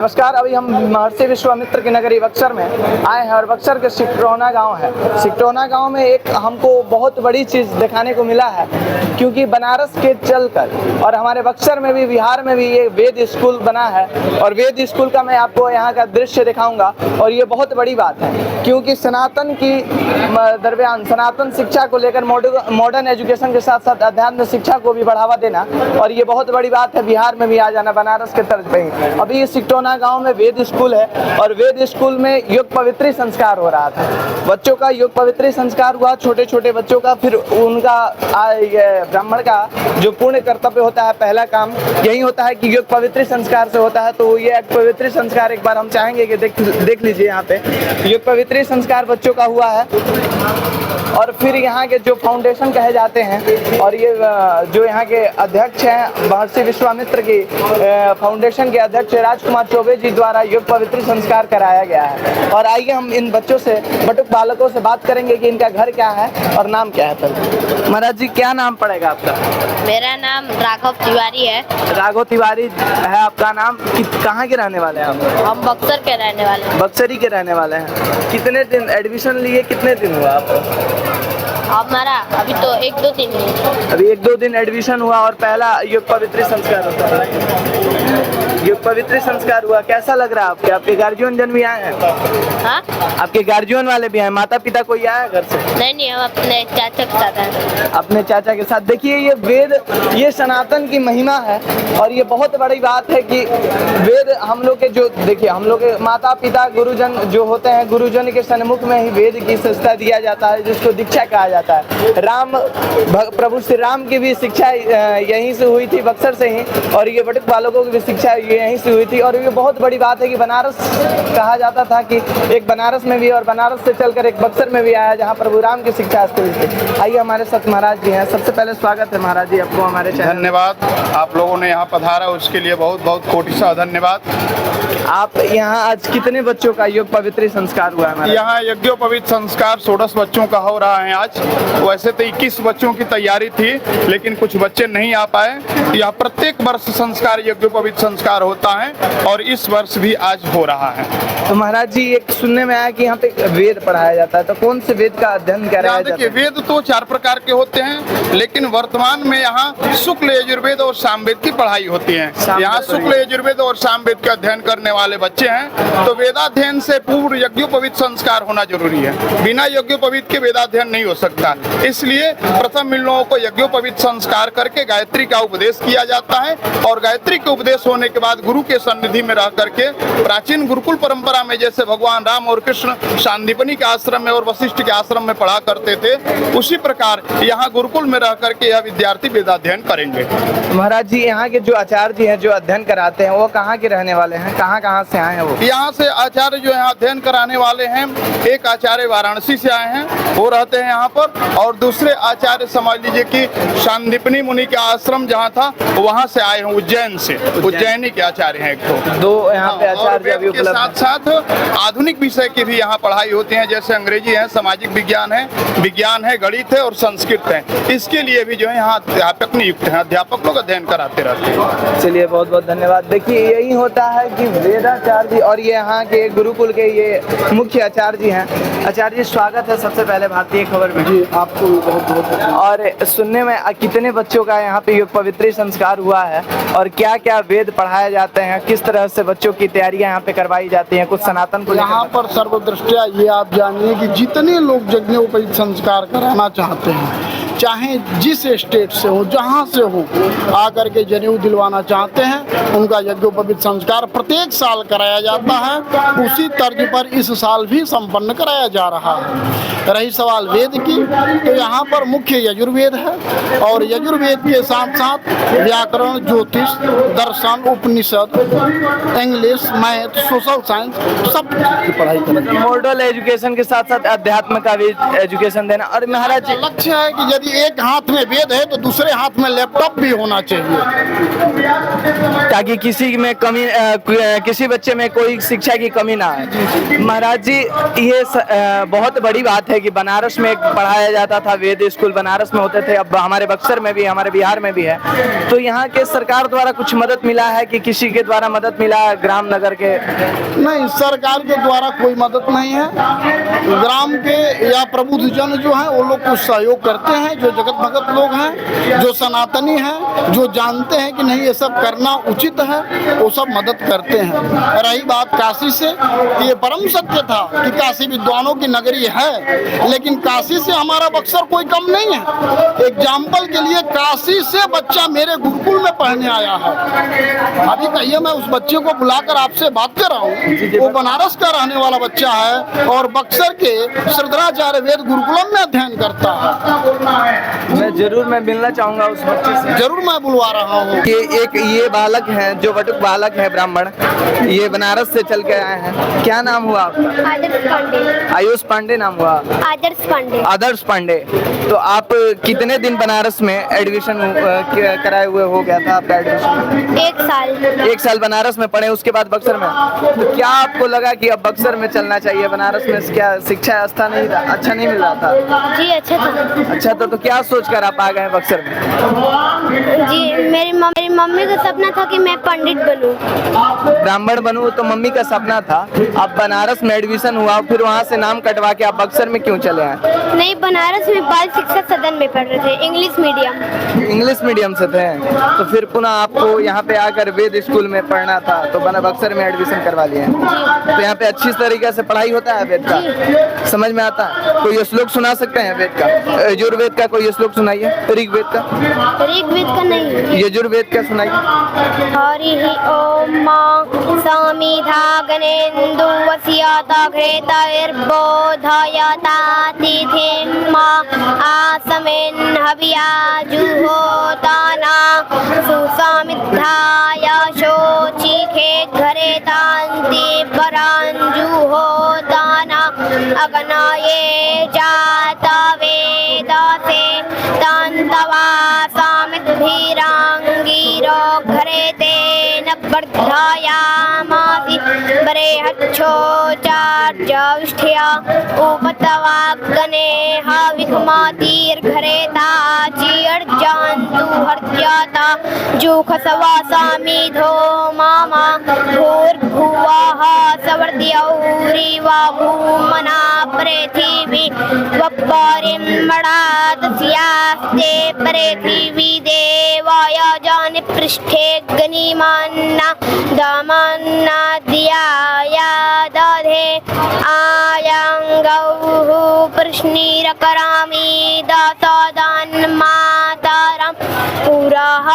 नमस्कार। अभी हम महर्षि विश्वामित्र की नगरी बक्सर में आए हैं और बक्सर के सिकटोना गांव है। सिकटोना गांव में एक हमको बहुत बड़ी चीज़ दिखाने को मिला है, क्योंकि बनारस के चलकर और हमारे बक्सर में भी, बिहार में भी ये वेद स्कूल बना है और वेद स्कूल का मैं आपको यहाँ का दृश्य दिखाऊंगा। और ये बहुत बड़ी बात है, क्योंकि सनातन की दरमियान सनातन शिक्षा को लेकर मॉडर्न एजुकेशन के साथ साथ अध्यात्म शिक्षा को भी बढ़ावा देना, और ये बहुत बड़ी बात है बिहार में भी आ जाना, बनारस के तर्ज पे ही। अभी ये सिकटोना गांव में वेद स्कूल है और वेद स्कूल में योग पवित्री संस्कार हो रहा था। बच्चों का योग पवित्री संस्कार हुआ, छोटे छोटे बच्चों का। फिर उनका ब्राह्मण का जो पुण्य कर्तव्य होता है, पहला काम यही होता है कि योग पवित्री संस्कार से होता है। तो ये पवित्री संस्कार एक बार हम चाहेंगे कि देख लीजिए। यहाँ पे योग पवित्री संस्कार बच्चों का हुआ है। और फिर यहाँ के जो फाउंडेशन कहे जाते हैं, और ये जो यहाँ के अध्यक्ष हैं महर्षि विश्वामित्र की फाउंडेशन के अध्यक्ष राजकुमार चौबे जी द्वारा योग पवित्र संस्कार कराया गया है। और आइए हम इन बच्चों से, बटुक बालकों से बात करेंगे कि इनका घर क्या है और नाम क्या है। पहले महाराज जी, क्या नाम पड़ेगा आपका? मेरा नाम राघव तिवारी है। राघव तिवारी है आपका नाम। कहाँ के रहने वाले हैं आप? हम बक्सर के रहने वाले हैं। बक्सरी के रहने वाले हैं। कितने दिन एडमिशन लिए, कितने दिन हुआ आपको? हमारा अभी तो 1-2 दिन हुए। अभी 1-2 दिन एडमिशन हुआ और पहला योग पवित्र संस्कार होता है। योग पवित्र संस्कार हुआ, कैसा लग रहा है आपके? आपके गार्जियन जन भी आए हैं? हाँ, आपके गार्जियन वाले भी हैं? माता पिता कोई आया घर से? नहीं, हम अपने चाचा के साथ हैं। अपने चाचा के साथ। देखिए, ये वेद, ये सनातन की महिमा है और ये बहुत बड़ी बात है कि वेद हम लोग के जो, देखिए हम लोग के माता पिता गुरुजन जो होते हैं, गुरुजन के सन्मुख में ही वेद की शिक्षा दिया जाता है, जिसको दीक्षा कहा जाता है। प्रभु श्री राम की भी शिक्षा यहीं से हुई थी, बक्सर से ही, और ये बटुक बालकों की भी शिक्षा यहीं से हुई थी। और ये बहुत बड़ी बात है कि बनारस कहा जाता था कि एक बनारस में भी, और बनारस से चलकर एक बक्सर में भी आया, जहाँ प्रभु राम की शिक्षा हुई थी। आइए, हमारे साथ महाराज जी हैं। सबसे पहले स्वागत है महाराज जी आपको हमारे चैनल। धन्यवाद। आप लोगों ने यहाँ पधारा, उसके लिए बहुत बहुत कोटि सा धन्यवाद। आप यहाँ आज कितने बच्चों का योग पवित्र संस्कार हुआ है? यहाँ यज्ञोपवीत संस्कार 16 बच्चों का हो रहा है आज। वैसे तो 21 बच्चों की तैयारी थी, लेकिन कुछ बच्चे नहीं आ पाए। यहाँ प्रत्येक वर्ष संस्कार, यज्ञोपवीत संस्कार होता है और इस वर्ष भी आज हो रहा है। तो महाराज जी, एक सुनने में आया कि यहाँ पे वेद पढ़ाया जाता है, तो कौन से वेद का अध्ययन कराया जाता है? वेद तो 4 प्रकार के होते हैं, लेकिन वर्तमान में यहाँ शुक्ल यजुर्वेद और सामवेद की पढ़ाई होती है। यहाँ शुक्ल यजुर्वेद और सामवेद का अध्ययन करने वाले बच्चे हैं, तो वेदाध्ययन से पूर्व यज्ञोपवीत संस्कार होना जरूरी है। बिना यज्ञोपवीत के वेदाध्ययन नहीं हो सकता। इसलिए प्रथम इन लोगों को यज्ञोपवीत संस्कार करके गायत्री का उपदेश किया जाता है, और गायत्री के उपदेश होने के बाद गुरु के सन्निधि में रह करके, प्राचीन गुरुकुल परंपरा में जैसे भगवान राम और कृष्ण सांदीपनी के आश्रम में और वशिष्ठ के आश्रम में पढ़ा करते थे, उसी प्रकार यहाँ गुरुकुल में रह करके यह विद्यार्थी वेदाध्ययन करेंगे। महाराज जी, यहाँ के जो आचार्य जी हैं जो अध्ययन कराते हैं, वो कहाँ के रहने वाले हैं? कहाँ से आए हैं वो? यहाँ से आचार्य जो यहाँ अध्ययन कराने वाले हैं, एक आचार्य वाराणसी से आए हैं, वो रहते हैं यहाँ पर, और दूसरे आचार्य समझ लीजिए कि सांदीपनी मुनि का आश्रम जहाँ था वहाँ से आए हैं, उज्जैन से। उज्जैनी के आचार्य हैं एक दो यहाँ पे आचार्य भी उपलब्ध हैं। साथ साथ आधुनिक विषय की भी यहाँ पढ़ाई होती है, जैसे अंग्रेजी है, सामाजिक विज्ञान है, गणित है और संस्कृत है। इसके लिए भी जो है यहाँ अध्यापक नियुक्त हैं, अध्यापक लोग अध्ययन कराते रहते हैं। चलिए, बहुत बहुत धन्यवाद। देखिए, यही होता है कि वेदाचार्य जी, और ये यहाँ के गुरुकुल के ये मुख्य आचार्य जी हैं। आचार्य जी, स्वागत है सबसे पहले भारतीय खबर में। जी, आपको भी बहुत बहुत। और सुनने में कितने बच्चों का यहाँ पे योग पवित्र संस्कार हुआ है, और क्या क्या वेद पढ़ाए जाते हैं, किस तरह से बच्चों की तैयारियां यहाँ पे करवाई जाती हैं, कुछ सनातन को यहाँ पर सर्वदृष्टिया ये आप जानिए कि जितने लोग यज्ञोपवीत संस्कार कराना चाहते हैं, चाहे जिस स्टेट से हो, जहाँ से हो, आकर के जनेऊ दिलवाना चाहते हैं, उनका यज्ञोपवीत संस्कार प्रत्येक साल कराया जाता है। उसी तर्ज पर इस साल भी संपन्न कराया जा रहा है। रही सवाल वेद की, तो यहाँ पर मुख्य यजुर्वेद है, और यजुर्वेद के साथ साथ व्याकरण, ज्योतिष, दर्शन, उपनिषद, इंग्लिश, मैथ, सोशल साइंस, सब की पढ़ाई करेंगे। मॉडल एजुकेशन के साथ साथ अध्यात्म का भी एजुकेशन देना। और महाराज, लक्ष्य है कि यदि कि एक हाथ में वेद है तो दूसरे हाथ में लैपटॉप भी होना चाहिए, ताकि किसी में कमी किसी बच्चे में कोई शिक्षा की कमी ना आए। महाराज जी, ये बहुत बड़ी बात है कि बनारस में पढ़ाया जाता था, वेद स्कूल बनारस में होते थे, अब हमारे बक्सर में भी, हमारे बिहार में भी है। तो यहाँ के सरकार द्वारा कुछ मदद मिला है कि किसी के द्वारा मदद मिला है ग्राम नगर के? नहीं, सरकार के द्वारा कोई मदद नहीं है। ग्राम के या प्रबुद्धजन जो हैं वो लोग कुछ सहयोग करते हैं, जो जगत भगत लोग हैं, जो सनातनी हैं, जो जानते हैं कि नहीं ये सब करना उचित है, वो सब मदद करते हैं। रही बात काशी से, तो ये परम सत्य था कि काशी विद्वानों की नगरी है, लेकिन काशी से हमारा बक्सर कोई कम नहीं है। एग्जाम्पल के लिए काशी से बच्चा मेरे गुरुकुल में पढ़ने आया है। अभी कहिए, मैं उस बच्चे को बुलाकर आपसे बात कर रहा हूँ, वो बनारस का रहने वाला बच्चा है और बक्सर के श्रद्धाचार्य वेद गुरुकुलम में अध्ययन करता है। मैं मिलना चाहूंगा उस बच्चे से। जरूर मैं बुलवा रहा हूँ। ये बालक है, जो बटुक बालक है ब्राह्मण, ये बनारस से चल के आए हैं। क्या नाम हुआ आपका? आदर्श पांडे। आयुष पांडे नाम हुआ? आदर्श पांडे। आदर्श पांडे। तो आप कितने दिन बनारस में एडमिशन कराए हुए हो गया था आपका एडमिशन? 1 साल। 1 साल बनारस में पढ़े, उसके बाद बक्सर में। तो क्या आपको लगा कि अब बक्सर में चलना चाहिए? बनारस में क्या शिक्षा व्यवस्था नहीं अच्छा नहीं मिल रहा था? जी अच्छा था। अच्छा, तो क्या सोचकर आप आ गए बक्सर में? जी मेरी मम्मी का सपना था कि मैं पंडित बनूं। ब्राह्मण बनूं, तो मम्मी का सपना था। अब बनारस में एडमिशन हुआ, फिर वहाँ से नाम कटवा के आप बक्सर में क्यों चले आए? नहीं, बनारस में बाल शिक्षा सदन में पढ़ रहे थे, इंग्लिश मीडियम। इंग्लिश मीडियम से थे, तो फिर पुनः आपको यहाँ पे आकर वेद स्कूल में पढ़ना था, तो बक्सर में एडमिशन करवा लिए। तो यहाँ पे अच्छी तरीके से पढ़ाई होता है वेद का? समझ में आता है? कोई श्लोक सुना सकते हैं वेद का? यजुर्वेद का कोई श्लोक सुनाइए। ऋग्वेद का? ऋग्वेद का नहीं। यजुर्वेद का सुनाइए। हरि ओम मां समिधा गणेन्दु वस्यता घृतैर्बोधयता तिथिर्मा आसमेन् हव्या जुहोताना सुसमिद्धाय शोचिखे घरेतान्ति पराञ्जुहोताना अग्नये जाता वेदसे तन्तवा सामिद्भिराङ्गिरो घरेतेन वर्धयामासि बरेहच्छोचार्यविष्ठया उपतवाग्ने हविकमातिर्घरेता चिर्जन्तु हर्यता जुखसवासामिधो मामा भूर्भुवः सवर्त्यौरिवा भूमना पृथिवी वपरिमणादस्यास्ते पृथिवी देवाय जानि पृष्ठे गनिमान्ना दमन्नाद्याय दधे आयङ्गौः प्रश्निरकरामि दसदन्मातरं पुरः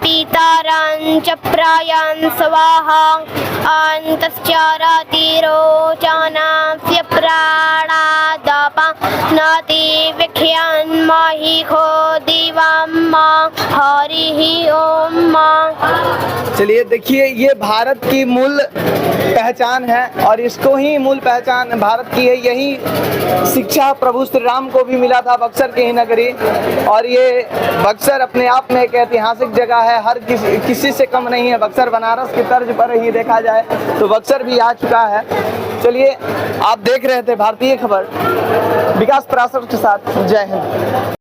पितरं च प्रयन् स्वाहा अन्तश्चरतिरोचनस्य प्राणादपानति विख्यन्महिखो दिवम्मा हरिः ओम। चलिए, देखिए, ये भारत की मूल पहचान है और इसको ही मूल पहचान भारत की है। यही शिक्षा प्रभु श्री राम को भी मिला था, बक्सर की ही नगरी। और ये बक्सर अपने आप में एक ऐतिहासिक जगह है, हर किसी से कम नहीं है। बक्सर बनारस की तर्ज पर ही देखा जाए तो बक्सर भी आ चुका है। चलिए, आप देख रहे थे भारतीय खबर, विकास पराशर के साथ। जय हिंद।